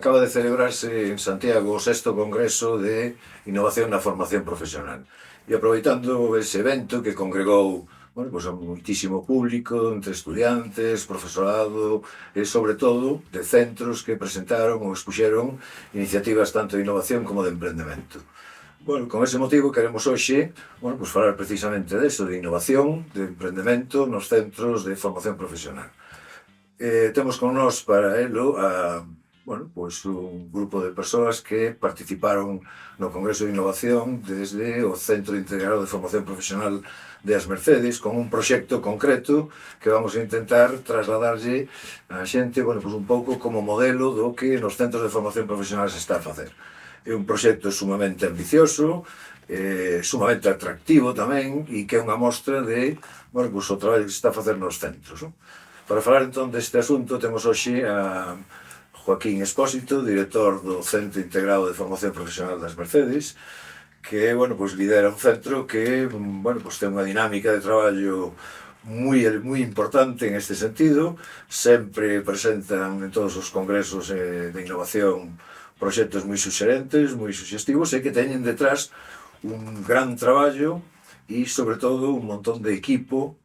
acaba de celebrarse en Santiago o sexto Congreso de Innovación na Formación Profesional. E aproveitando ese evento que congregou a moitísimo público, entre estudiantes, profesorado e, sobre todo, de centros que presentaron ou expuxeron iniciativas tanto de innovación como de emprendemento. Con ese motivo queremos hoxe falar precisamente deso, de innovación, de emprendemento nos centros de formación profesional. Temos con nós para elo un grupo de persoas que participaron no Congreso de Innovación desde o Centro Integrado de Formación Profesional de As Mercedes, con un proxecto concreto que vamos a intentar trasladarlle a xente un pouco como modelo do que nos centros de formación profesional se está a facer. É un proxecto sumamente ambicioso, sumamente atractivo tamén, e que é unha mostra de o traballo que se está a facer nos centros. Para falar entón deste asunto temos hoxe a Joaquín Expósito, director do Centro Integrado de Formación Profesional das Mercedes, que lidera un centro que ten unha dinámica de traballo moi importante en este sentido. Sempre presentan en todos os congresos de innovación proxectos moi suxerentes, moi suxestivos, e que teñen detrás un gran traballo e, sobre todo, un montón de equipo,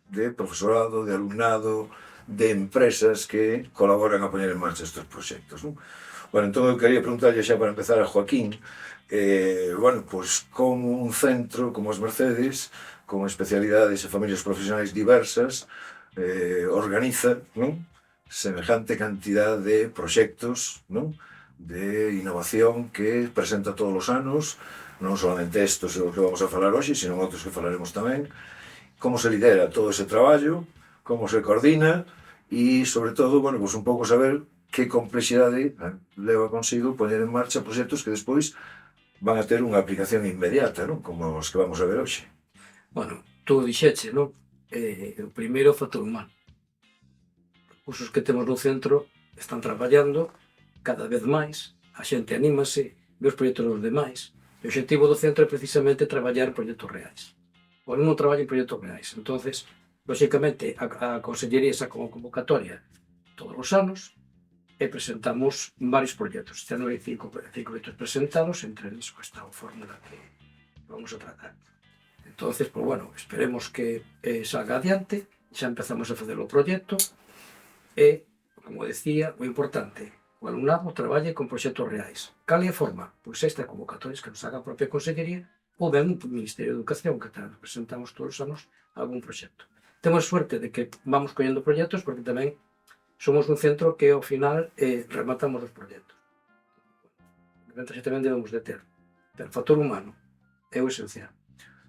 de profesorado, de alumnado, de empresas que colaboran a poñer en marcha estes proxectos. Entón eu quería preguntarlle xa para empezar a Joaquín, como un centro como As Mercedes, con especialidades e familias profesionais diversas, organiza semejante cantidad de proxectos de innovación que presenta todos os anos, non solamente estos que vamos a falar hoxe, sino outros que falaremos tamén. Como se lidera todo ese traballo, como se coordina e, sobre todo, un pouco saber que complexidade leva consigo poñer en marcha proxectos que despois van a ter unha aplicación inmediata, como os que vamos a ver hoxe. Tú dixeche, o primeiro factor humano. Os recursos que temos no centro están traballando cada vez máis, a xente anímase, ve os proxectos dos demais. O obxectivo do centro é precisamente traballar proxectos reais. O non traballa en proxectos reais. Entonces, lóxicamente, a Consellería saca unha convocatoria todos os anos e presentamos varios proxectos. Este ano hai 5 proxectos presentados, entre eles esta fórmula que vamos a tratar. Entonces, esperemos que salga adiante, xa empezamos a facer o proxecto e, como decía, o importante, o alumnado traballe con proxectos reais. Cal é a forma? Pois esta convocatoria que nos haga a propia Consellería ou ben o Ministerio de Educación, que presentamos todos os anos algún proxecto. Temos suerte de que vamos collendo proxectos porque tamén somos un centro que ao final rematamos os proxectos. Xa tamén debemos de ter. Pero o factor humano é o esencial.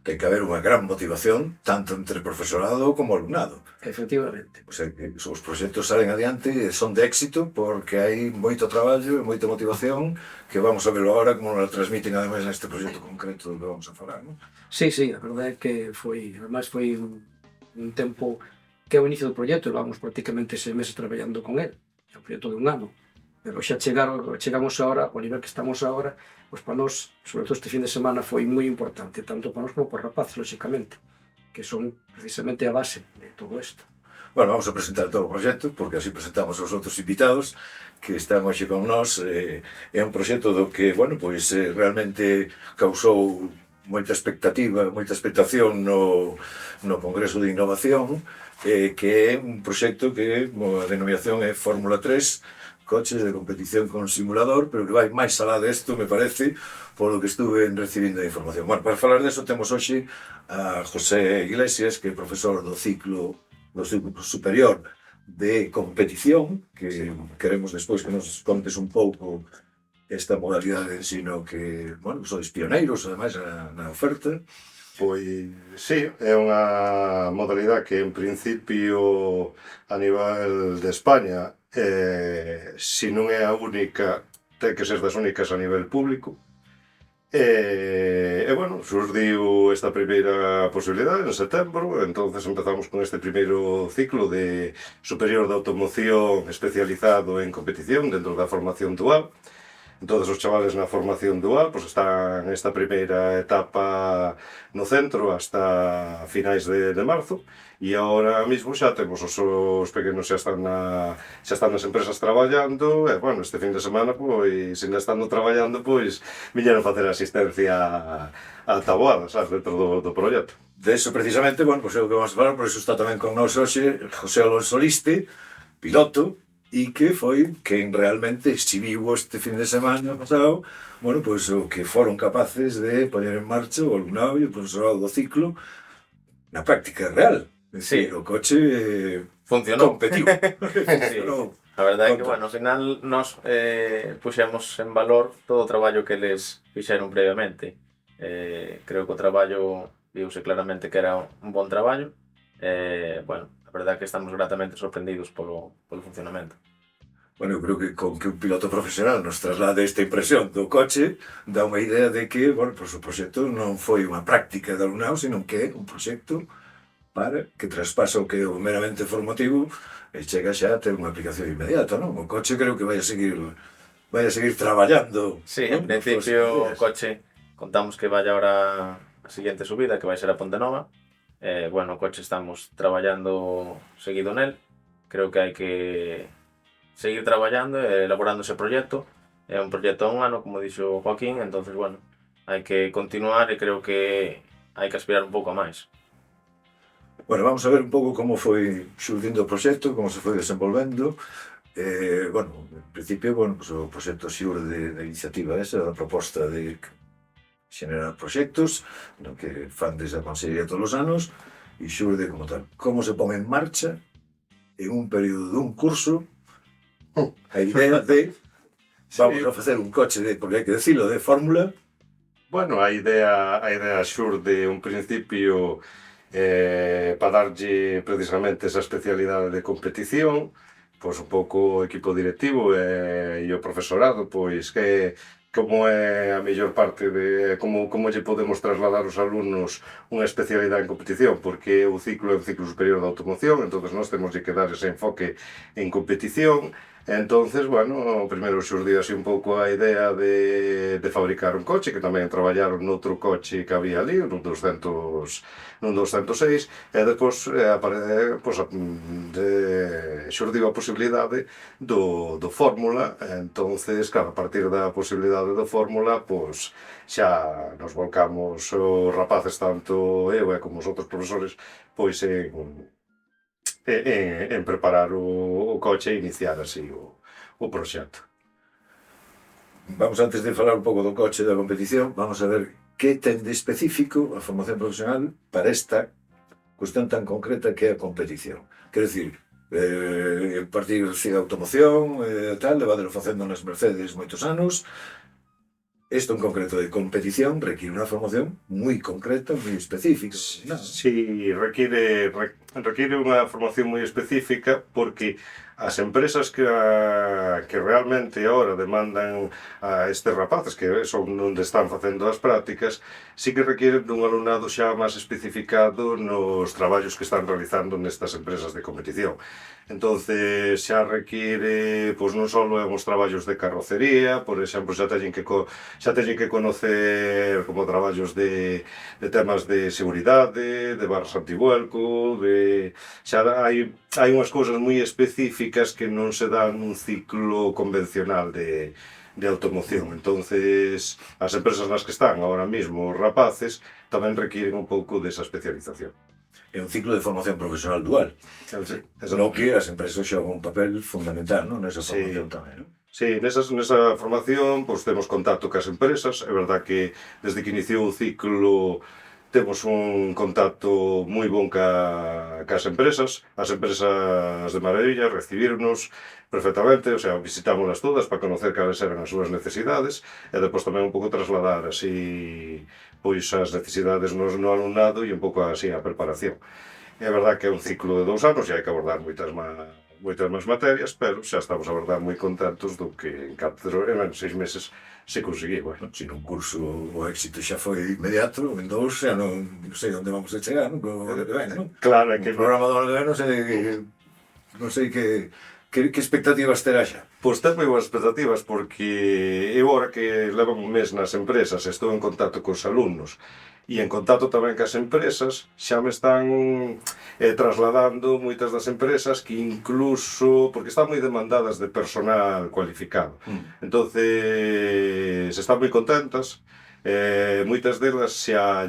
Ten que haber unha gran motivación tanto entre profesorado como alumnado. Efectivamente. Os proxectos salen adiante e son de éxito porque hai moito traballo e moita motivación que vamos a verlo agora como nos transmiten ademais neste proxecto concreto do que vamos a falar. Sí, a verdade é que foi un tempo que é o inicio do proxecto, levamos prácticamente 6 meses traballando con el, é un proxecto de un ano, pero xa chegamos agora, ao nivel que estamos agora, pois para nós, sobre todo este fin de semana, foi moi importante, tanto para nós como para os rapaces, lóxicamente, que son precisamente a base de todo isto. Vamos a presentar todo o proxecto, porque así presentamos aos outros invitados que están hoxe con nós. É un proxecto do que, realmente causou moita expectativa, moita expectación no Congreso de Innovación, que é un proxecto que a denominación é Fórmula 3, coches de competición con simulador, pero que vai máis alá desto, me parece, polo que estuve recibindo a información. Para falar deso temos hoxe a José Iglesias, que é profesor do ciclo superior de competición, que queremos despois que nos contes un pouco esta modalidade de ensino que, sois pioneiros, ademais, na oferta. Pois, sí, é unha modalidade que, en principio, a nivel de España, se non é a única, ten que ser das únicas a nivel público. Surdiu esta primeira posibilidade en setembro, entonces empezamos con este primeiro ciclo de superior de automoción especializado en competición dentro da formación dual. Entonces os chavales na formación dual pois están nesta primeira etapa no centro hasta finais de marzo, e agora mesmo xa temos os pequenos xa están nas empresas traballando, e bueno, este fin de semana pois, ainda estando traballando, pois viñeron facer asistencia a taboada, sabes, dentro do proxecto. De eso precisamente, bueno, pois é o que vamos a falar, por iso está tamén con nós hoxe José Alonso Liste, piloto, e que foi quen realmente exhibiu este fin de semana pasado, bueno, pois o que foron capaces de poñer en marcha o alumnado e o profesorado do ciclo na práctica real. É dicir, o coche funcionou. competiu. Funcionou. A verdade é que, bueno, ao final nos puxemos en valor todo o traballo que eles fixeron previamente. Creo que o traballo viuse claramente que era un bon traballo. Bueno, a verdade é que estamos gratamente sorprendidos polo funcionamento. Bueno, eu creo que con que un piloto profesional nos traslade esta impresión do coche dá unha idea de que, bueno, pois o proxecto non foi unha práctica de alumnado, sino que é un proxecto para que traspasa o que é o meramente formativo e chega xa a ter unha aplicación inmediata, non? O coche creo que vai a seguir traballando. Sí, non? en principio o coche contamos que vai ahora a seguinte subida, que vai ser a Ponte Nova. Bueno, o coche estamos traballando seguido nel. Creo que hai que seguir traballando e elaborando ese proxecto. É un proxecto a un ano, como dixo Joaquín, entonces, bueno, hai que continuar e creo que hai que aspirar un pouco a máis. Bueno, vamos a ver un pouco como foi xurdindo o proxecto, como se foi desenvolvendo. Bueno, en principio, bueno, pues o proxecto xurde da iniciativa esa, da proposta de xenerar proxectos, no que fan desde a Consellería todos os anos, e xurde como tal. Como se pon en marcha en un período dun curso a idea de vamos a facer un coche de, porque hai que decirlo, de fórmula. Bueno, a idea xurde un principio para darlle precisamente esa especialidade de competición, pois un pouco o equipo directivo e o profesorado, pois que como é a mellor parte de como lle podemos trasladar aos alumnos unha especialidade en competición, porque o ciclo é un ciclo superior de automoción, entonces nós temos que dar ese enfoque en competición. Entonces, bueno, primeiro xurdiu así un pouco a idea de fabricar un coche, que tamén traballaron noutro coche que había ali, nun 206, e depois xurdiu a posibilidade do Fórmula. Entonces, claro, a partir da posibilidade do Fórmula, pois xa nos volcamos os rapaces, tanto eu e como os outros profesores, pois en preparar o coche e iniciar así o proxecto. Vamos, antes de falar un pouco do coche e da competición, vamos a ver que ten de específico a formación profesional para esta cuestión tan concreta que é a competición. Quero dicir, o partido de automoción, tal, levadelo facendo nas Mercedes moitos anos. Isto en concreto de competición requiere unha formación moi concreta, moi específica. Sí, requiere unha formación moi específica, porque as empresas que realmente agora demandan a estes rapaces, que son onde están facendo as prácticas, sí que requieren dun alumnado xa máis especificado nos traballos que están realizando nestas empresas de competición. Entonces xa requiere, pois non só os traballos de carrocería, por exemplo, xa teñen que conocer como traballos de temas de seguridade, de barras antivuelco, xa hai unhas cousas moi específicas que non se dan nun ciclo convencional de automoción. Entonces, as empresas nas que están ahora mesmo os rapaces tamén requieren un pouco desa especialización. É un ciclo de formación profesional dual. No que as empresas xogan un papel fundamental, non? Nesa formación tamén, non? Sí, nesa formación pois temos contacto cas empresas. É verdad que desde que iniciou o ciclo temos un contacto moi bon cas empresas. As empresas de maravilla recibironos perfectamente, o sea, visitámolas todas para conocer cales eran as súas necesidades e depois tamén un pouco trasladar así pois as necesidades no alumnado e un pouco así a preparación. É verdad que é un ciclo de 2 anos e hai que abordar moitas máis materias, pero xa estamos a verdad moi contentos do que en 6 meses se conseguiu. Bueno, se nun curso o éxito xa foi inmediato, en 2 xa non sei onde vamos a chegar, non? Claro, é que o programa do ano que non sei que expectativas terá xa. Pois ten moi boas expectativas porque eu agora que levo un mes nas empresas estou en contacto cos alumnos e en contacto tamén cas empresas xa me están trasladando moitas das empresas que incluso, porque están moi demandadas de personal cualificado, entonces están moi contentas. Moitas delas xa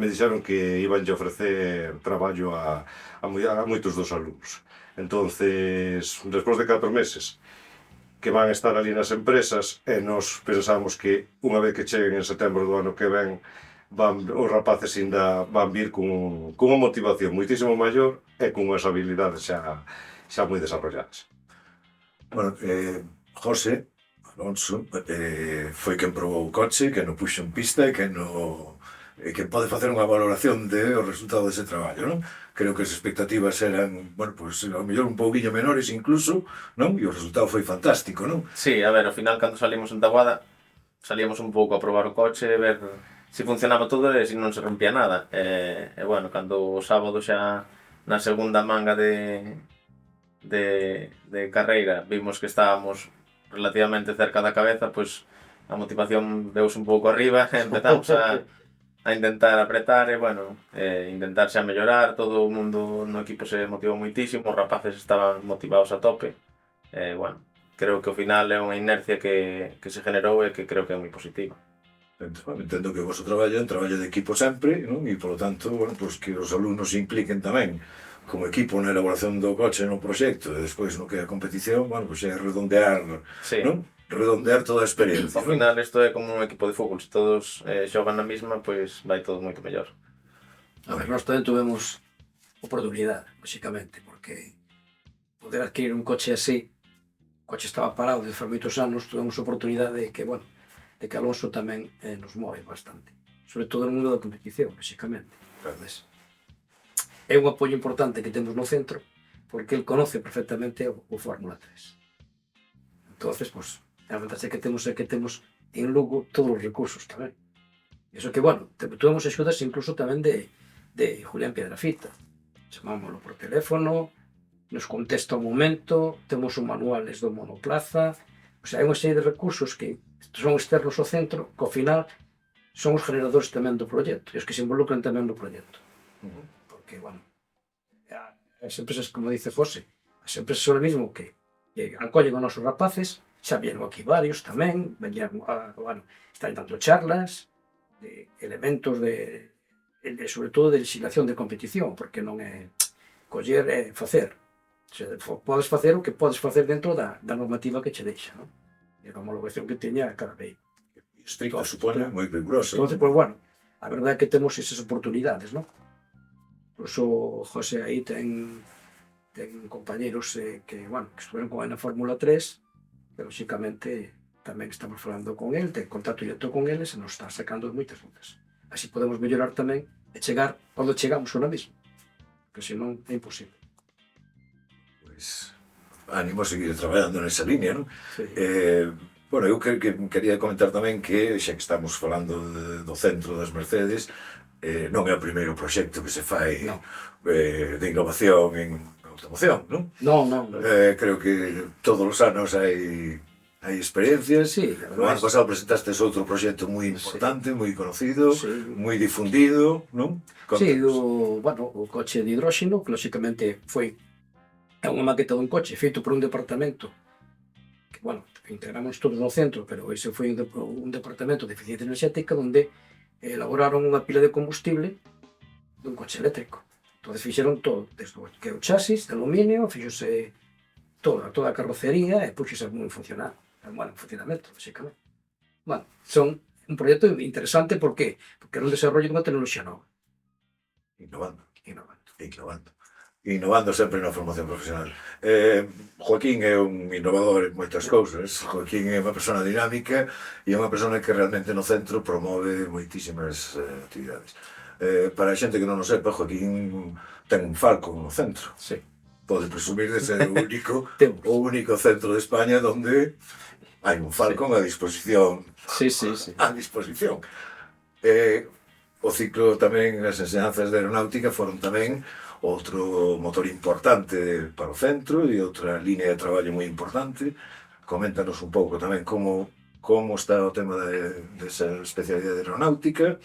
me dixeron que iban a ofrecer traballo a moitos dos alumnos. Entonces, despois de 4 meses que van a estar ali nas empresas e nos pensamos que unha vez que cheguen en setembro do ano que ven os rapaces ainda van vir cunha motivación moitísimo maior e con unhas habilidades xa moi desarrolladas. Bueno, José Alonso foi quen probou o coche, que no puxo en pista e que pode facer unha valoración do resultado dese traballo, non? Creo que as expectativas eran, bueno, pois, ao mellor un pouquinho menores incluso, non? E o resultado foi fantástico, non? Sí, a ver, ao final, cando salimos en Taboada, salíamos un pouco a probar o coche, ver se funcionaba todo e se non se rompía nada. E bueno, cando o sábado xa na segunda manga de carreira vimos que estábamos relativamente cerca da cabeza, pois a motivación veuse un pouco arriba e empezamos a intentar apretar e, bueno, intentar xa mellorar. Todo o mundo no equipo se motivou moitísimo, os rapaces estaban motivados a tope. Bueno, creo que ao final é unha inercia que se generou e que creo que é moi positiva. Entendo que o vosso traballo é un traballo de equipo sempre, non? E, polo tanto, bueno, pois que os alumnos se impliquen tamén como equipo na elaboración do coche no proxecto e despois no que é a competición, bueno, pois é redondear, Sí. non? Redondear toda a experiencia. Ao final isto é como un equipo de fútbol, se todos xogan na mesma, pois vai todo moito mellor. A ver, nós tamén tuvemos oportunidade, lóxicamente, porque poder adquirir un coche así, o coche estaba parado desde fai moitos anos, tuvemos oportunidade de que, bueno, de que Alonso tamén nos move bastante, sobre todo no mundo da competición, lóxicamente. Entonces, é un apoio importante que temos no centro, porque el conoce perfectamente o Fórmula 3. Entonces, pues, a ventaxa que temos é que temos en Lugo todos os recursos tamén. Iso que, bueno, tuvemos axudas incluso tamén de Julián Piedrafita. Chamámoslo por teléfono, nos contesta o momento, temos os manuales do monoplaza, o sea, hai unha serie de recursos que son externos ao centro, que ao final son os generadores tamén do proxecto, e os que se involucran tamén no proxecto. Porque, bueno, as empresas, como dice José, as empresas son o mismo que acollen os nosos rapaces, xa vieron aquí varios tamén, venían, bueno, están dando charlas de elementos sobre todo de legislación de competición, porque non é coller e facer. O sea, podes facer o que podes facer dentro da normativa que che deixa, non? E a homologación que teña cada vez. Estricto, supone, moi riguroso. Entonces, pues bueno, a verdade é que temos esas oportunidades, non? Por iso José aí ten compañeros que, bueno, que estuveron con ele na Fórmula 3, que lóxicamente tamén estamos falando con ele, ten contacto directo con eles e nos está sacando moitas dudas. Así podemos mellorar tamén e chegar onde chegamos ahora mesmo, que senón é imposible. Pois, ánimo a seguir traballando nesa línea, non? Sí. Bueno, eu quería comentar tamén que, xa que estamos falando do centro das Mercedes, non é o primeiro proxecto que se fai de innovación en automoción, non? Non. Creo que todos os anos hai experiencias. Sí, No ano pasado presentaste outro proxecto moi importante, moi conocido, moi difundido, non? Sí, o coche de hidróxeno, que lóxicamente é unha maqueta dun coche feito por un departamento que, bueno, integramos todos no centro, pero ese foi un departamento de eficiencia enerxética onde elaboraron unha pila de combustible dun coche eléctrico. Entón fixeron todo, desde que o chasis de aluminio, fixose toda a carrocería e puxose en funcionamento, basicamente. Bueno, son un proxecto interesante, por qué? Porque era un desarrollo dunha tecnoloxía nova. Innovando sempre na formación profesional. Joaquín é un innovador en moitas cousas. Joaquín é unha persona dinámica e é unha persona que realmente no centro promove moitísimas actividades. Para a xente que non o sepa, Joaquín ten un Falcon no centro. Sí. Pode presumir de ser o único centro de España onde hai un Falcon a disposición. Sí. A disposición. O ciclo tamén, as enseñanzas de aeronáutica foron tamén outro motor importante para o centro e outra línea de traballo moi importante. coméntanos un pouco tamén como está o tema desa especialidade aeronáutica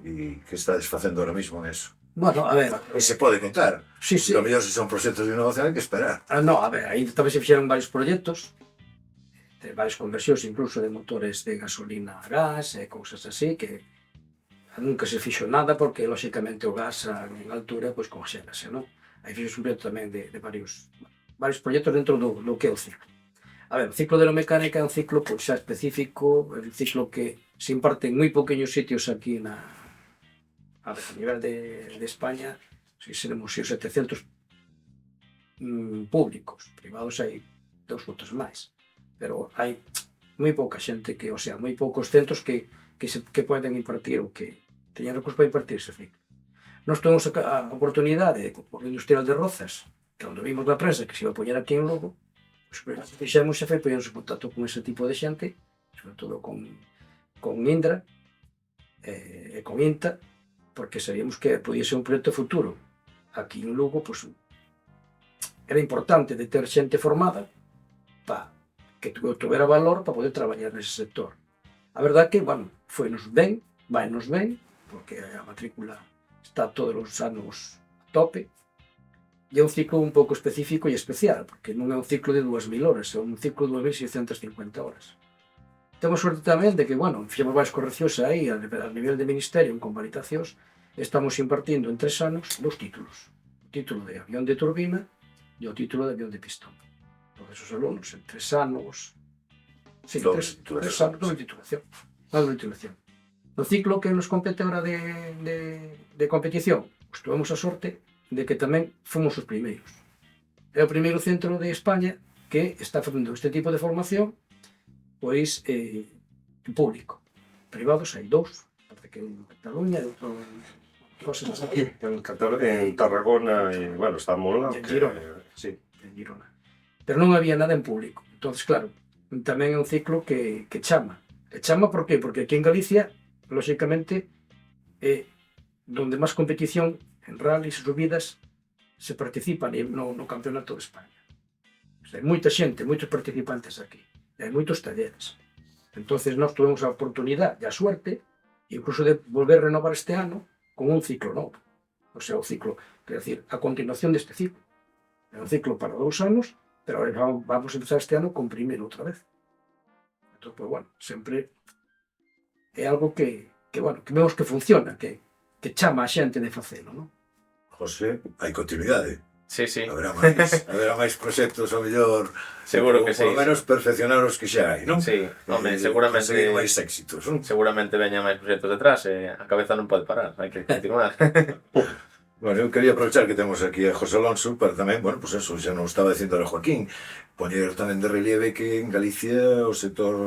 e que estades facendo ahora mismo en eso. Bueno, a ver, E se pode contar. sí, sí. Lo mellor se son proxectos de innovación hai que esperar. No, a ver, aí tamén se fixeron varios proxectos, de varias conversións incluso de motores de gasolina a gas e cousas así, que nunca se fixo nada porque, lóxicamente, o gas en altura, pois, conxélase, non? Aí fixo un proxecto tamén de varios proxectos dentro do que é o ciclo. A ver, o ciclo de aeromecánica é un ciclo pois, xa específico, é un ciclo que se imparte en moi poqueños sitios aquí a nivel de España, si seremos 700 públicos, privados hai 2 outros máis, pero hai moi pouca xente que, o sea, moi poucos centros que poden impartir o que teñen recursos para impartir ese ciclo. Nós temos a oportunidade, por Industrial de Rozas, cando vimos na prensa que se iba a poñer aquí en Lugo, pois o que fixemos xa foi poñernos en contacto con ese tipo de xente, sobre todo con Indra e con INTA, porque sabíamos que podía ser un proxecto futuro. Aquí en Lugo, pois, era importante de ter xente formada para que tuvera valor para poder traballar nese sector. A verdade que, bueno, foinos ben, vainos ben, porque a matrícula está todos os anos a tope, e é un ciclo un pouco específico e especial, porque non é un ciclo de 2.000 horas, é un ciclo de 2.650 horas. Temos suerte tamén de que, bueno, fixemos varias correccións aí a nivel de ministerio en convalidacións, estamos impartindo en 3 anos 2 títulos. O título de avión de turbina e o título de avión de pistón. Todos os alumnos en 3 anos... Sí, 3 anos, doble titulación. No ciclo que nos compete ahora de competición, pues tuvemos a sorte de que tamén fomos os primeiros. É o primeiro centro de España que está facendo este tipo de formación pois en público. Privados hai 2, parece que en Cataluña e outro cosas así. En Tarragona e, bueno, está molado. En Girona. Sí. En Girona. Pero non había nada en público. Entonces, claro, tamén é un ciclo que chama. E chama por qué? Porque aquí en Galicia, lóxicamente, é donde máis competición en rallies e subidas se participa no campeonato de España. Hai moita xente, moitos participantes aquí. E hai moitos talleres. Entonces nós tuvemos a oportunidade e a suerte incluso de volver a renovar este ano con un ciclo novo. O sea, o ciclo, quer decir, a continuación deste ciclo. É un ciclo para 2 anos, pero vamos a empezar este ano con primeiro outra vez. Entón, pues, bueno, sempre é algo que vemos que funciona, que chama a xente de facelo, non? José, hai continuidade. Sí, sí. Haberá máis proxectos, ao mellor, Seguro que sí. Por lo menos perfeccionar os que xa hai, non? Sí, home, seguramente conseguir máis éxitos, non? Seguramente veñan máis proxectos detrás e a cabeza non pode parar, hai que continuar. Bueno, eu quería aprovechar que temos aquí a José Alonso para tamén, bueno, pues eso, xa non estaba dicindo a Joaquín, poñer tamén de relieve que en Galicia o sector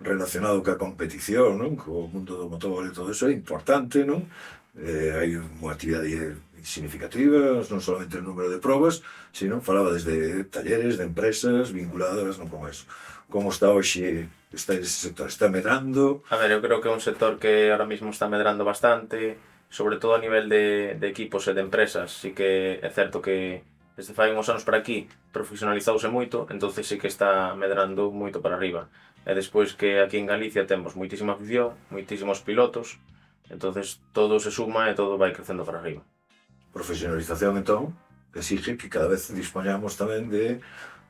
relacionado ca competición, non? Co mundo do motor e todo eso é importante, non? Hai unha actividade significativa, non solamente o número de probas, sino falaba desde talleres de empresas vinculadas non con eso. Como está hoxe ese sector? Está medrando? A ver, eu creo que é un sector que ahora mismo está medrando bastante, sobre todo a nivel de equipos e de empresas. Sí que é certo que desde fai uns anos para aquí profesionalizouse moito, entonces sí que está medrando moito para arriba. E despois que aquí en Galicia temos moitísima afición, moitísimos pilotos, entonces todo se suma e todo vai crecendo para arriba. Profesionalización, entón, exige que cada vez dispoñamos tamén de,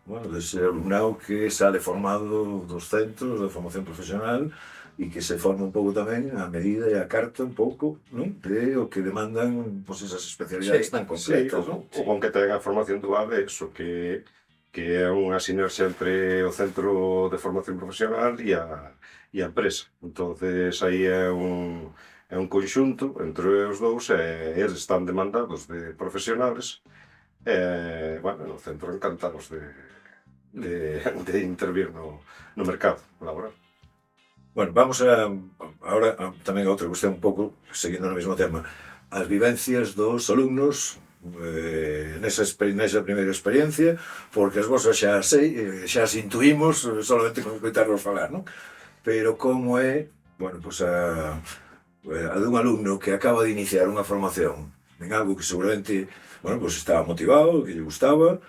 bueno, dese alumnado que sale formado dos centros de formación profesional e que se forma un pouco tamén a medida e a carta un pouco, non? De o que demandan, pois, esas especialidades tan completas, non? O con que ten a formación dual é eso, que é unha sinerxia entre o centro de formación profesional e a empresa. Entonces aí é un conxunto entre os dous e eles están demandados de profesionales e, bueno, no centro encantados de intervir no mercado laboral. Bueno, vamos ahora tamén a outra cuestión un pouco, seguindo no mesmo tema, as vivencias dos alumnos nesa primeira experiencia, porque as vosas xa sei, xa as intuímos solamente con escoitarvos falar, non? Pero como é, bueno, pois a dun alumno que acaba de iniciar unha formación en algo que seguramente, bueno, pois estaba motivado, que lle gustaba,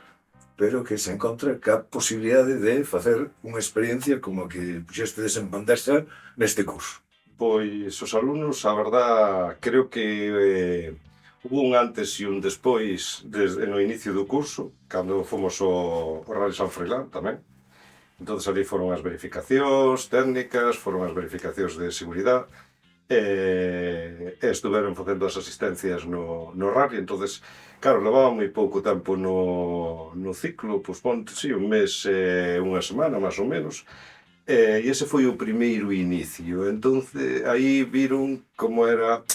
pero que se encontra ca posibilidade de facer unha experiencia como a que puxestedes en bandexa neste curso. Pois os alumnos, a verdad, creo que hubo un antes e un despois desde no inicio do curso, cando fomos ao Rally San Froilán tamén. Entón, ali foron as verificacións técnicas, foron as verificacións de seguridade, e estuveron facendo as asistencias no rally. Entón, claro, levaba moi pouco tempo no ciclo, pois ponte, sí, un mes e unha semana, máis ou menos. E ese foi o primeiro inicio. Entón, aí viron como era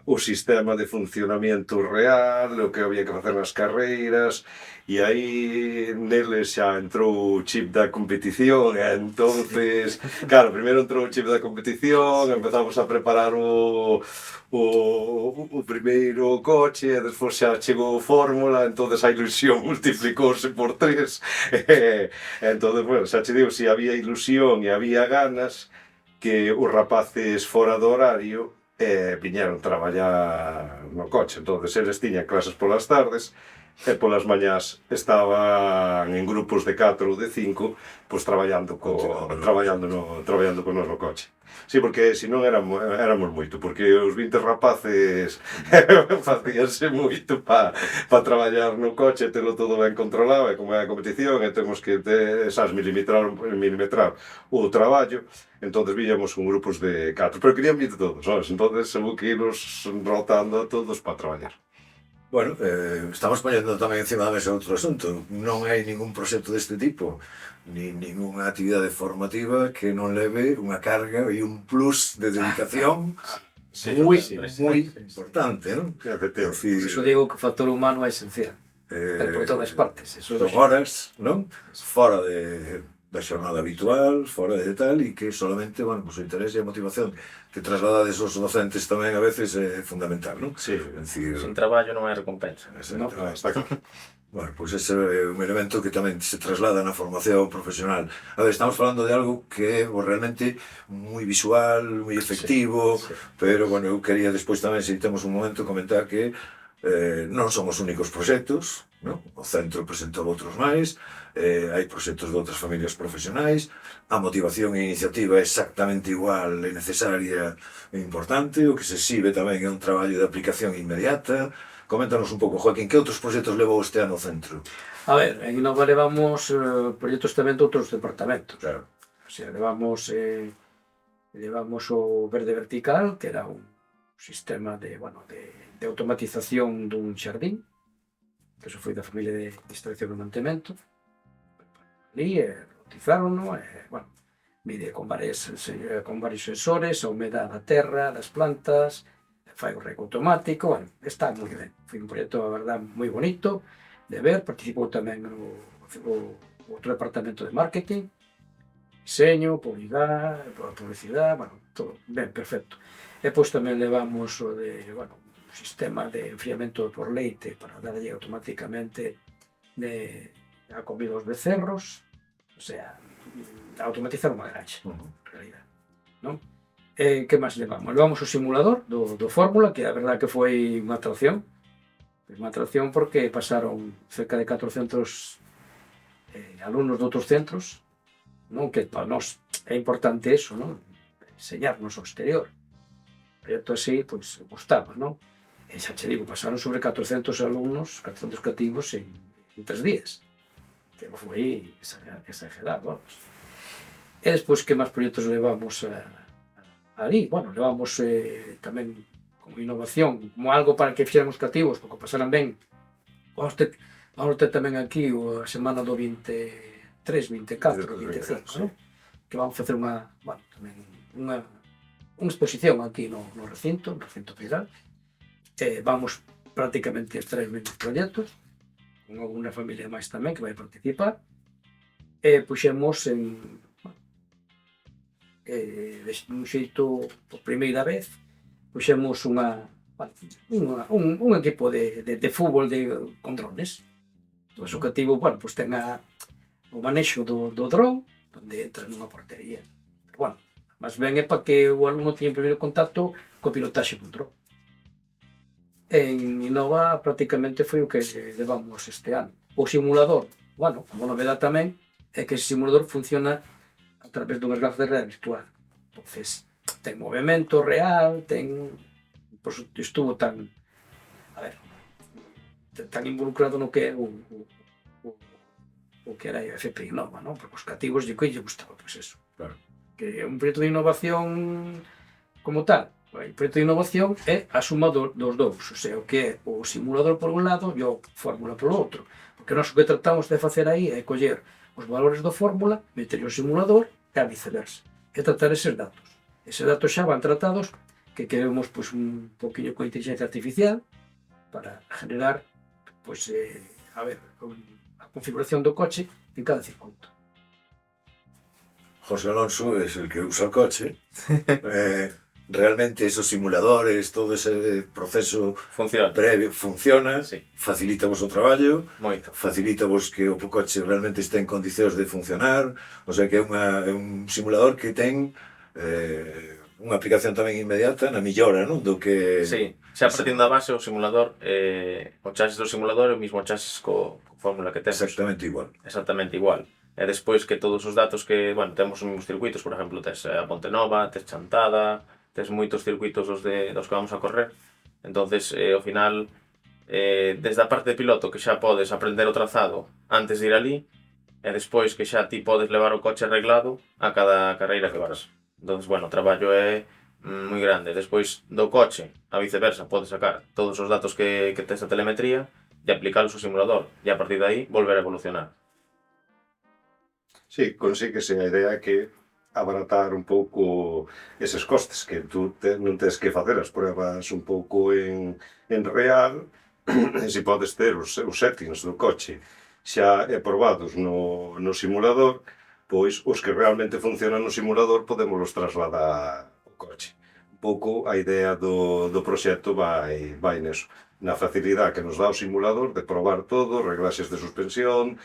o sistema de funcionamiento real, o que había que facer nas carreiras, e aí neles xa entrou o chip da competición, e entonces, claro, primeiro entrou o chip da competición, empezamos a preparar o primeiro coche, e despois xa chegou Fórmula, entonces a ilusión multiplicouse por 3, e entonces, bueno, xa che digo, si había ilusión e había ganas, que os rapaces fora do horario viñeron traballar no coche. Entón, eles tiñan clases polas tardes e polas mañás estaban en grupos de 4 ou de 5, pois traballando co noso coche. Sí, porque senón éramos moito, porque os 20 rapaces facíanse moito para traballar no coche, telo todo ben controlado, e como é a competición, e temos que, milimetrar o traballo. Entón, víamos con grupos de 4, pero querían vir todos, sabes? Entón, hubo que irnos rotando a todos para traballar. Bueno, estamos poñendo tamén encima da mesa outro asunto. Non hai ningún proxecto deste tipo, ni ninguna actividade formativa que non leve unha carga e un plus de dedicación moi importante, non? Por iso digo que o factor humano é esencial, por todas partes. Son horas, non? Fora da xornada habitual, fora de tal, e que solamente, bueno, pues, o interés e a motivación que trasladades aos docentes tamén a veces é fundamental, non? Sí. Sin traballo non hai recompensa. No, está claro. Bueno, pois ese é un elemento que tamén se traslada na formación profesional. A ver, estamos falando de algo que é realmente moi visual, moi efectivo, pero, bueno, eu quería despois tamén, se temos un momento, comentar que non son os únicos proxectos, non? O centro presentou outros máis, hai proxectos de outras familias profesionais, a motivación e a iniciativa é exactamente igual, é necesaria e importante, o que se exhibe tamén é un traballo de aplicación inmediata. Coméntanos un pouco, Joaquín, que outros proxectos levou este ano ao centro? A ver, en Innova levamos proxectos tamén de outros departamentos. Claro. O sea, levamos o Verde Vertical, que era un sistema de automatización dun xardín, que eso foi da familia de Distracción e Mantemento. Ali, rotizárono, mide con varios sensores, a humedade da terra, das plantas, fai o rego automático, está moi ben. Foi un proxecto, a verdad, moi bonito de ver. Participou tamén o outro departamento de marketing, diseño, publicidade, todo ben, perfecto. E pois tamén levamos o de, un sistema de enfriamento por leite para darlle automáticamente a comida aos becerros, o sea, automatizar unha granxa, en realidad, non? Que máis levamos? Levamos o simulador do Fórmula, que a verdade que foi unha atracción. Unha atracción porque pasaron cerca de 400 alumnos de outros centros, non? Que para nós é importante eso, non? Enseñarnos ao exterior. O proxecto así, pois, gustaba, non? E xa che digo, pasaron sobre 400 alumnos, 400 cativos en 3 días. Que foi exagerado, vamos. E despois, que máis proxectos levamos ali? Bueno, levamos tamén como innovación, como algo para que fixéramos cativos, porque pasaran ben. Vamos ter tamén aquí a semana do 23, 24, 25, non? Que vamos facer unha exposición aquí no recinto federal. Vamos prácticamente extraer os mesmos proxectos, con alguna familia máis tamén que vai participar. Puxemos un xeito, por primeira vez, puxemos un equipo de fútbol con drones. O cativo, pois ten o manexo do dron, onde entra nunha portería. Pero, máis ben é para que o alumno teña primeiro contacto co pilotaxe con dron. En Innova prácticamente foi o que levamos este ano. O simulador, bueno, como novedad tamén, é que ese simulador funciona a través dunhas gafas de realidade virtual. Entonces, ten movimento real, ten... Pois estuvo tan... A ver, tan involucrado no que é o que era a FP Innova, non? Porque os cativos lle que lle gustaba, pois eso. Claro. Que é un proxecto de innovación como tal. O proxecto de innovación é a suma dos dous, o sea, o que é o simulador por un lado e o fórmula por outro. Porque nós o que tratamos de facer aí é coller os valores do fórmula, meter o simulador e a viceversa. E tratar eses datos. Eses datos xa van tratados que queremos pois, un poquinho con inteligencia artificial para generar pois, a ver, a configuración do coche en cada circuito. José Alonso es el que usa el coche. Realmente esos simuladores, todo ese proceso Funciona. previo funciona, Sí. facilita vos o traballo, Moito. facilita vos que o coche realmente este en condicións de funcionar, o sea que é un simulador que ten unha aplicación tamén inmediata na millora, non? Do que... Sí, xa partindo da base o simulador, o chasis do simulador é o mismo chasis co fórmula que temos. Exactamente igual. Exactamente igual. E despois que todos os datos que, bueno, temos os mesmos circuitos, por exemplo, tes a Ponte Nova, tes Chantada, tes moitos circuitos dos que vamos a correr. Entonces, ao final, desde a parte de piloto que xa podes aprender o trazado antes de ir ali, e despois que xa ti podes levar o coche arreglado a cada carreira que vas. Entonces, bueno, o traballo é moi grande. Despois do coche, a viceversa, podes sacar todos os datos que tes a telemetría e aplicalos ao simulador, e a partir de aí volver a evolucionar. Sí, consíguese a idea que abaratar un pouco eses costes, que tú non tens que facer as pruebas un pouco en real, e se podes ter os settings do coche xa probados no simulador, pois os que realmente funcionan no simulador podémolos trasladar ao coche. Un pouco a idea do proxecto vai neso, na facilidade que nos dá o simulador de probar todo, reglaxes de suspensión,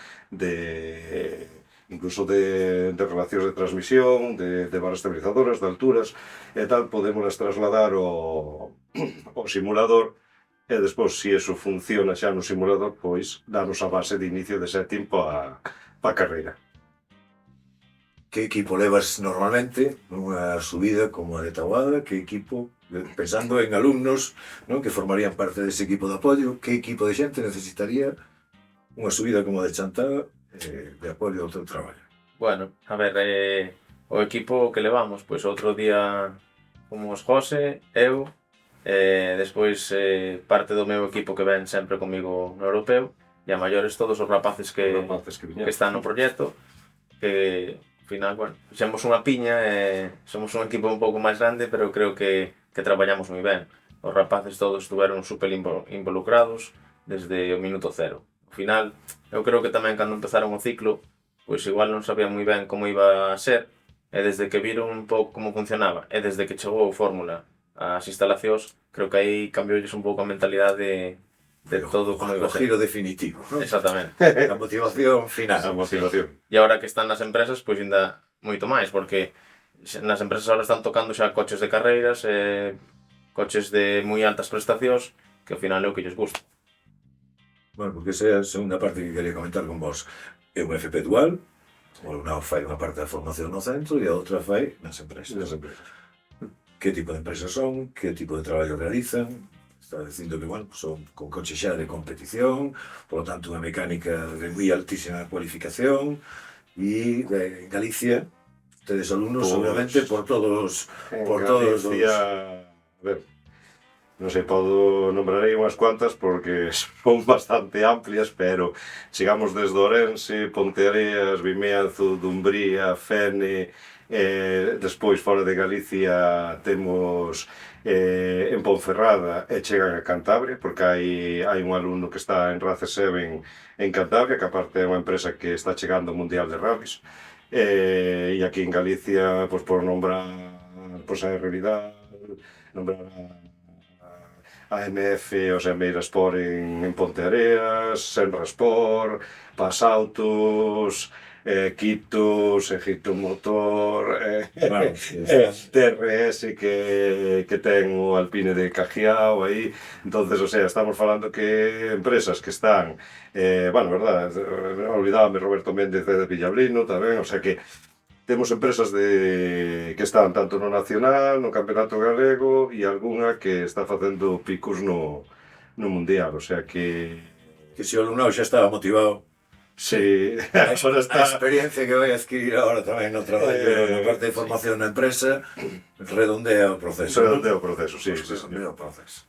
incluso de relacións de transmisión, de barras estabilizadoras, de alturas e tal, podémolas trasladar ao simulador e despois, se eso funciona xa no simulador, pois danos a base de inicio de setting pa carreira. Que equipo levas normalmente nunha subida como a de Taboada? Que equipo, pensando en alumnos, non, que formarían parte dese equipo de apoio, que equipo de xente necesitaría unha subida como a de Chantada de apoio ao teu traballo? Bueno, a ver, o equipo que levamos, pois outro día fomos José, eu, despois parte do meu equipo que ven sempre comigo no europeo, e a maiores todos os rapaces que están no proxecto, que ao final, bueno, fixemos unha piña e somos un equipo un pouco máis grande, pero creo que traballamos moi ben. Os rapaces todos estuveron super involucrados desde o minuto cero. Ao final, eu creo que tamén cando empezaron o ciclo, pois igual non sabían moi ben como iba a ser, e desde que viron un pouco como funcionaba, e desde que chegou a fórmula ás instalacións, creo que aí cambiolles un pouco a mentalidade de todo como iba a O ser. giro definitivo, non? Exactamente. A motivación final. A motivación. E agora que están nas empresas, pois ainda moito máis, porque nas empresas agora están tocando xa coches de carreiras, coches de moi altas prestacións, que ao final é o que lles gusta. Bueno, porque esa é a segunda parte que quería comentar con vos. É un FP dual, unha fai unha parte da formación no centro e a outra fai nas empresas. Que tipo de empresas son, que tipo de traballo realizan. Está dicindo que, bueno, son con coche xa de competición, por lo tanto unha mecánica de moi altísima cualificación, e en Galicia tedes alumnos Pues, seguramente por todos Galicia, a ver, non sei, podo nombrarei unhas cuantas porque son bastante amplias, pero sigamos desde Ourense, Ponteareas, Vimianzo, Dumbría, Fene, despois fora de Galicia temos en Ponferrada e chegan a Cantabria, porque hai un alumno que está en Race 7 en Cantabria, que aparte é unha empresa que está chegando ao Mundial de Rallys, e aquí en Galicia, pois por nombrar pois a Realidad, nombrar a MF, o sea, Meiraspor en Ponteareas, Senraspor, Pasautos, Quitos, Egipto Motor, Claro, TRS que ten o Alpine de Cagiao aí. Entonces, o sea, estamos falando que empresas que están, bueno, verdad, olvidábame Roberto Méndez de Villablino tamén, o sea que temos empresas que están tanto no nacional, no campeonato galego e algunha que está facendo picos no mundial, o sea que se o alumnado xa estaba motivado, sí, a agora está experiencia que vai adquirir agora tamén no traballo, na parte de formación na empresa, redondea o proceso. redondea o proceso, sí, sí, sí. Redondea o proceso.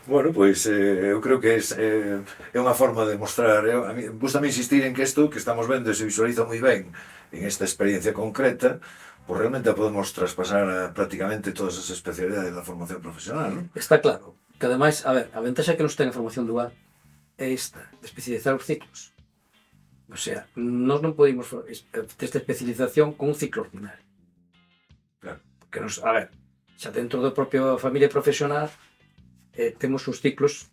Bueno, pois eu creo que é unha forma de mostrar, a mí gusta insistir en que isto que estamos vendo se visualiza moi ben en esta experiencia concreta, pois realmente a podemos traspasar a prácticamente todas as especialidades da formación profesional, non? Está claro que ademais, a ver, a ventaxa que nos ten a formación dual é esta, de especializar os ciclos. O sea, nós non podemos esta especialización con un ciclo ordinario. Claro. Que nos, a ver, xa dentro da propia familia profesional temos os ciclos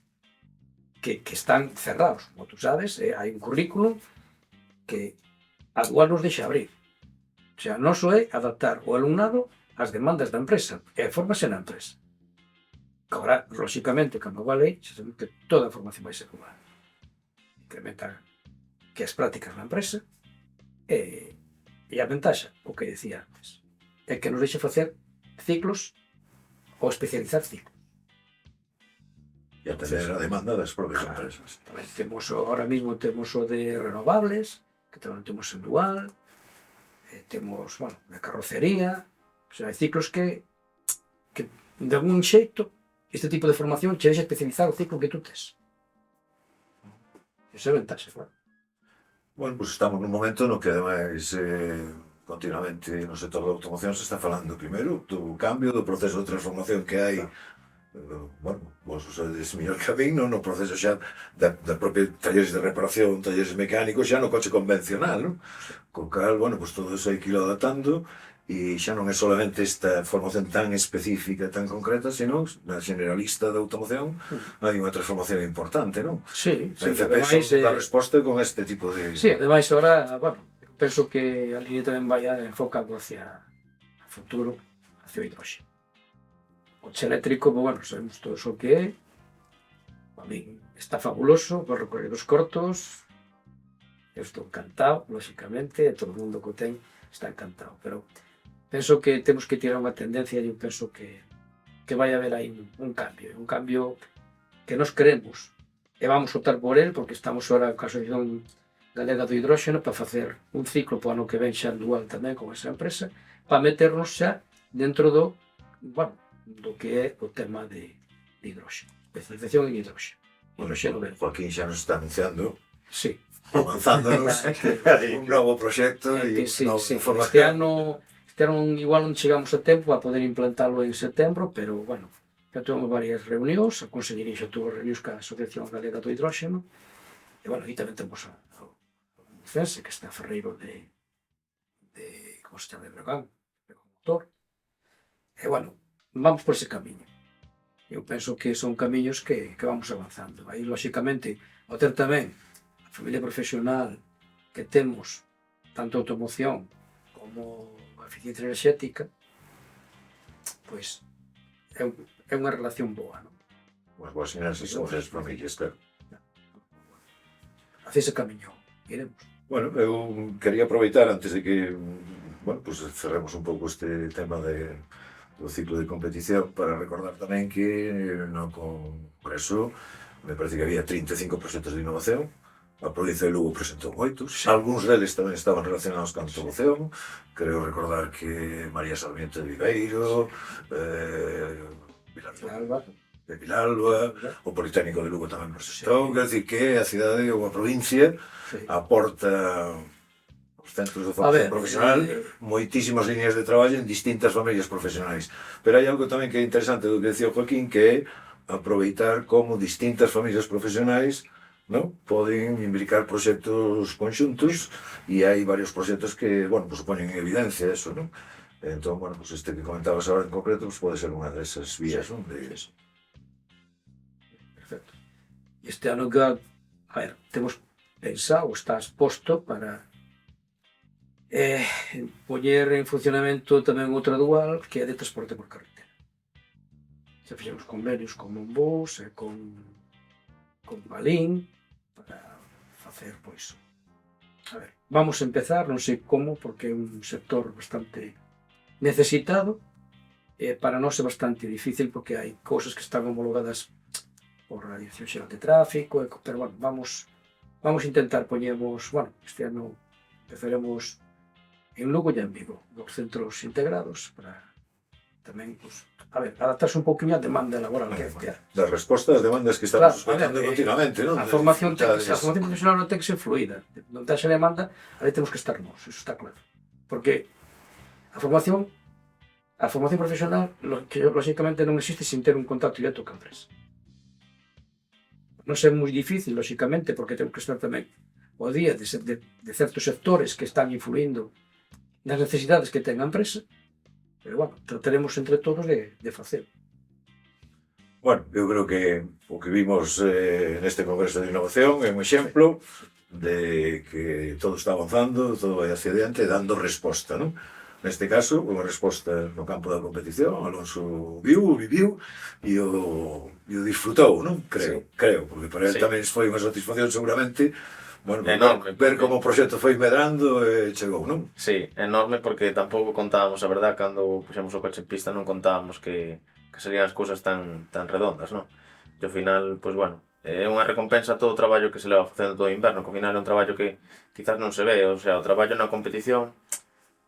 que están cerrados, como tú sabes, hai un currículum que a dual nos deixa abrir. O sea, non só é adaptar o alumnado ás demandas da empresa, e fórmase na empresa. Agora, lóxicamente, con a nova lei, xa sabemos que toda a formación vai ser igual. Incrementar que as prácticas na empresa e a ventaxa, o que decía antes, é que nos deixa facer ciclos ou especializar ciclos. E atender a demanda das propias empresas. Tamén temos, ahora mismo temos o de renovables, que tamén temos en dual, temos, bueno, de carrocería, o sea, hai ciclos que de algún xeito este tipo de formación che deixa especializar o ciclo que tú tes. Esa é a ventaxa, claro. Bueno, pois estamos nun momento no que ademais continuamente no sector da automoción se está falando primeiro do cambio, do proceso de transformación que hai, bueno, vos sabedes mellor que a min, no proceso xa da propia talleres de reparación, talleres mecánicos, xa no coche convencional, non? Co cal, bueno, pois todo eso hai que ir adaptando e xa non é solamente esta formación tan específica, tan concreta, sino na generalista da automoción hai unha transformación importante, non? Sí, sí, Ademais, a resposta con este tipo de... Sí, ademais, ahora, bueno, penso que a línea tamén vai enfocado hacia o futuro, hacia o hidróxeno. O coche eléctrico, bueno, sabemos todos o que é, a mí está fabuloso, por recorridos cortos, eu estou encantado, lóxicamente, e todo o mundo que o ten está encantado, pero penso que temos que tirar unha tendencia e eu penso que vai haber aí un cambio que nos queremos e vamos optar por él porque estamos ahora con a Asociación Galega do Hidróxeno para facer un ciclo para o ano que ven xa dual tamén con esa empresa para meternos xa dentro do, bueno, do que é o tema de hidróxeno, especialización en hidróxeno. Hidróxeno verde. Joaquín xa nos está anunciando, Sí. avanzándonos un novo proxecto e Sí, un novo sí. información. Este ano igual non chegamos a tempo a poder implantarlo en setembro, pero, bueno, já tuvemos varias reunións, a Consellería xa tuvo reunións ca Asociación Galega do Hidróxeno, e, bueno, aquí tamén temos o Cense, que está Ferreiro de como se chama, de Bregán, de Motor, e, bueno, vamos por ese camiño. Eu penso que son camiños que vamos avanzando. Aí, lóxicamente, ao ter tamén a familia profesional que temos, tanto automoción como a eficiencia enerxética, pois é unha relación boa, non? Unhas boas sinerxias entre as familias, claro. Hacia ese camiño iremos. Bueno, eu quería aproveitar antes de que, bueno, pues cerremos un pouco este tema do ciclo de competición para recordar tamén que no Congreso me parece que había 35 proxectos de innovación. A provincia de Lugo presentou moitos, algúns deles tamén estaban relacionados con a automoción. Creo recordar que María Sarmiento de Viveiro, de Vilalba, o Politécnico de Lugo tamén presentou. Quer dizer que a cidade ou a provincia aporta aos centros de formación profesional moitísimas líneas de traballo en distintas familias profesionais. Pero hai algo tamén que é interesante do que decía o Joaquín, que é aproveitar como distintas familias profesionais, non, poden imbricar proxectos conxuntos e hai varios proxectos que, bueno, pues, poñen en evidencia eso, non? Entón, bueno, pues este que comentabas agora en concreto pues, pode ser unha desas vías, non? Perfecto. Este ano que, a ver, temos pensado, está exposto para Poñer en funcionamento tamén outra dual que é de transporte por carretera. Xa fixemos convenios con Monbus e con Balín para facer, pois, a ver, vamos a empezar, non sei como, porque é un sector bastante necesitado, e para nós é bastante difícil porque hai cousas que están homologadas por a Dirección Xeral de Tráfico, pero bueno, vamos a intentar poñemos, bueno, este ano empezaremos en Lugo e en Vigo, dos centros integrados para tamén, pues, a ver, adaptarse un pouquinho á demanda laboral que hai. Das respostas ás demandas que estamos Claro, a ver, escoitando continuamente, non? A formación profesional non ten que ser fluida. Non ten a demanda, aí temos que estar nós, eso está claro. Porque a formación profesional, lógicamente, non existe sin ter un contacto directo ca empresa. Non é moi difícil, lógicamente, porque temos que estar tamén o día de certos sectores que están influindo nas necesidades que ten a empresa, pero, bueno, trataremos entre todos de facer. Bueno, eu creo que o que vimos neste Congreso de Innovación é un exemplo de que todo está avanzando, todo vai hacia adiante, dando resposta, non? Neste caso, unha resposta no campo da competición, Alonso viviu e o disfrutou, non? Creo, porque para ele tamén foi unha satisfacción seguramente. Bueno, enorme, ver como o proxecto foi medrando e chegou, non? Sí, enorme, porque tampouco contábamos, a verdad, cando puxemos o coche en pista non contábamos que serían as cousas tan redondas, non? E ao final, pois bueno, é unha recompensa a todo o traballo que se leva facendo todo o inverno, que ao final é un traballo que quizás non se ve, o sea, o traballo na competición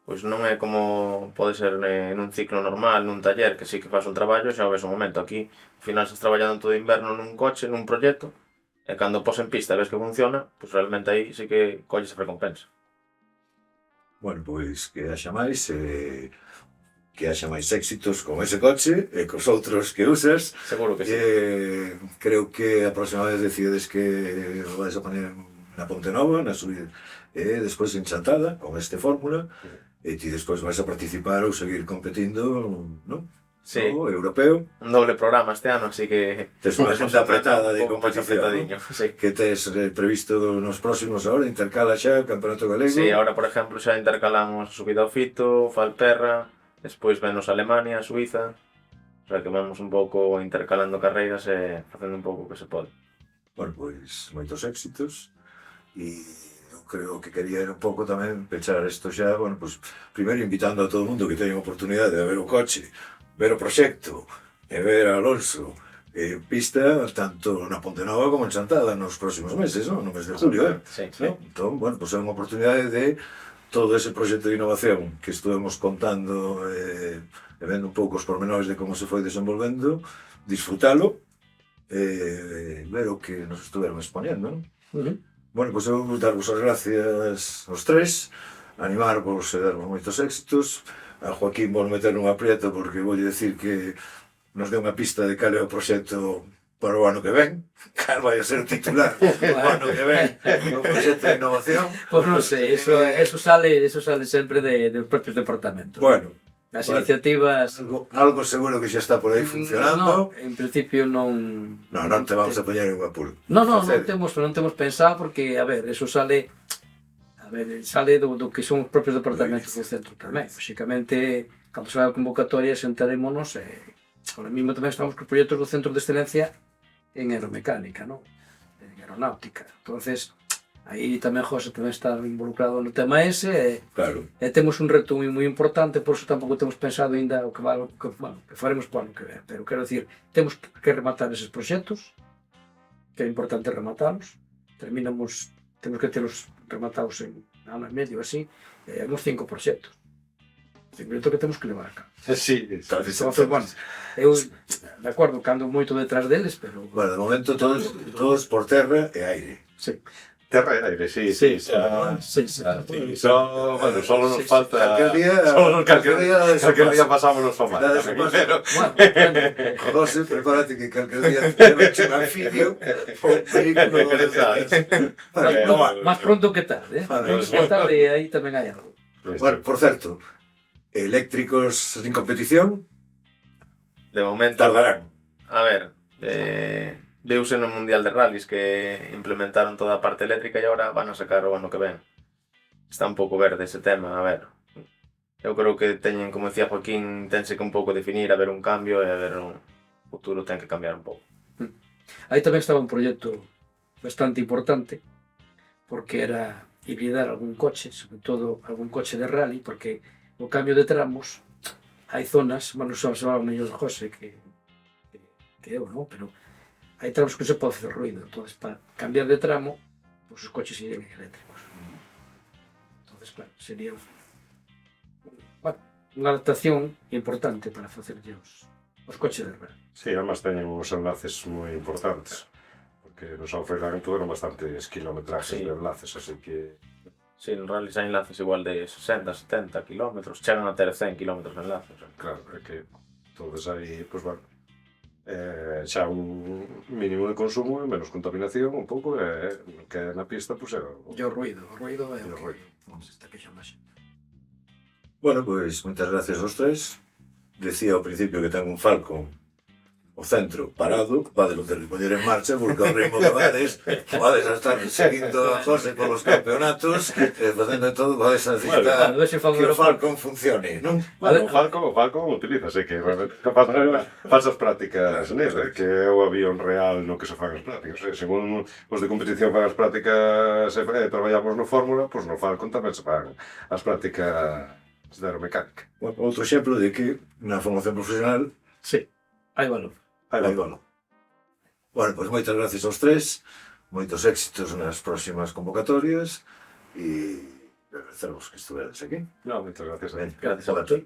pois non é como pode ser nun ciclo normal, nun taller, que sí que faz un traballo e xa o ves un momento. Aquí, ao final, estás traballando todo o inverno nun coche, nun proxecto, e cando pos en pista ves que funciona, pois realmente aí sí que colles a recompensa. Bueno, pois que haxa máis éxitos con ese coche e cos outros que usas. Seguro que sí. Creo que a próxima vez decides que o vais a poner na Ponte Nova, na subida, e despois en Chantada, con este fórmula, e ti despois vais a participar ou seguir competindo, non? Sí, no europeo. Un doble programa este ano, así que... Tes unha xente apretada de competición, sí. Que tes previsto nos próximos ahora, intercala xa o Campeonato Galego. Sí, ahora, por exemplo, xa intercalamos subida ao Fito, Falperra, despois venos Alemania, Suiza, o sea que vamos un pouco intercalando carreiras e facendo un pouco o que se pode. Bueno, pois, moitos éxitos, e eu creo que quería ir un pouco tamén pechar isto xa, bueno, pois, primeiro invitando a todo o mundo que teña oportunidade de ver o coche, ver o proxecto e ver a Alonso en pista tanto na Ponte Nova como en Chantada nos próximos meses, non? No mes de julio, Sí. ¿no? Entón, bueno, pois é unha oportunidade de todo ese proxecto de innovación que estuvemos contando e vendo un pouco os pormenores de como se foi desenvolvendo, disfrutalo e ver o que nos estuveron exponendo, non? Bueno, pois eu vou darvos as gracias aos tres, animarvos e darvos moitos éxitos. A Joaquín vou meter un aprieto porque voulle decir que nos deu unha pista de cal é o proxecto para o ano que ven, cal vai a ser titular o ano que ven o proxecto de innovación. Pois non sei, eso sale sempre dos propios departamentos. Bueno, as iniciativas... Algo seguro que xa está por aí funcionando. No, en principio non... Non te vamos a poñer en un apuro. Non temos pensado porque, a ver, eso sale do que son os propios departamentos do centro tamén. Lógicamente, cando se vai a convocatoria, sentarémonos e ahora mesmo tamén estamos cos proxectos do Centro de Excelencia en aeromecánica, non? En aeronáutica. Entonces, aí tamén José tamén está involucrado no tema ese e temos un reto moi importante, por eso tampouco temos pensado ainda o que faremos para o ano que ven. Pero quero dicir, temos que rematar eses proxectos, que é importante rematalos. Temos que telos rematados en ano e medio, así, uns 5 proxectos. 5 proxectos que temos que levar a cabo. Sí, Entonces, bueno, eu, de acordo, cando moito detrás deles, pero... Bueno, de momento todos por terra e aire. Sí. Terra e aire, sí. Bueno, Solo nos falta... Calquer día pasámonos para mal. José, prepárate que calquer día te hecho un anfibio ou un película. Más pronto que tarde, aí tamén hai algo. Bueno, por certo, eléctricos en competición De momento... tardarán. A ver, veuse no Mundial de Rallys que implementaron toda a parte eléctrica e agora van a sacar o ano que ven. está un pouco verde ese tema, a ver. Eu creo que teñen, como decía Joaquín, tense que un pouco definir, a ver un cambio e a ver un futuro ten que cambiar un pouco. Aí tamén estaba un proxecto bastante importante, porque era hibridar algún coche, sobre todo algún coche de rally, porque o cambio de tramos, hai zonas, bueno, xa se va mellor José que eu, non? Pero hai tramos que se pode facer ruido, entonces para cambiar de tramo, pues os coches irían eléctricos. Entonces, claro, sería bueno, unha adaptación importante para facerlle os coches de rally. Sí, además teñen uns enlaces moi importantes, porque nos Auferran tuveron bastantes kilometraxes Sí. de enlaces, así que... Sí, en rallies hai enlaces igual de 60, 70 kilómetros, chegan a ter 100 kilómetros de enlaces. Claro, é que entonces aí, pues bueno, xa un mínimo de consumo e menos contaminación un pouco, e que na pista, pues é o E o ruido é E o o ruido. que se está queixando a xente. Bueno, pois, moitas gracias aos tres. Decía ao principio que ten un Falcon o centro parado, vadelo ter que poñer en marcha, porque ao ritmo que vades a estar seguindo a José polos campeonatos, facendo todo, vades a necesitar Bueno, deixe falar que o do Falcon funcione, non? Bueno, o Falcon utilízase, que realmente faz as prácticas nele, que é o avión real no que se fan as prácticas. Según os de competición fan as prácticas e traballamos no Fórmula, pois no Falcon tamén se fan as prácticas de aeromecánica. Bueno, outro exemplo de que na formación profesional Sí, hai valor. hai valor. Bueno, pois moitas gracias aos tres, moitos éxitos nas próximas convocatorias e agradeceros que estuvedes aquí. No, moitas gracias a ti. Ben, Gracias a aberto. ti.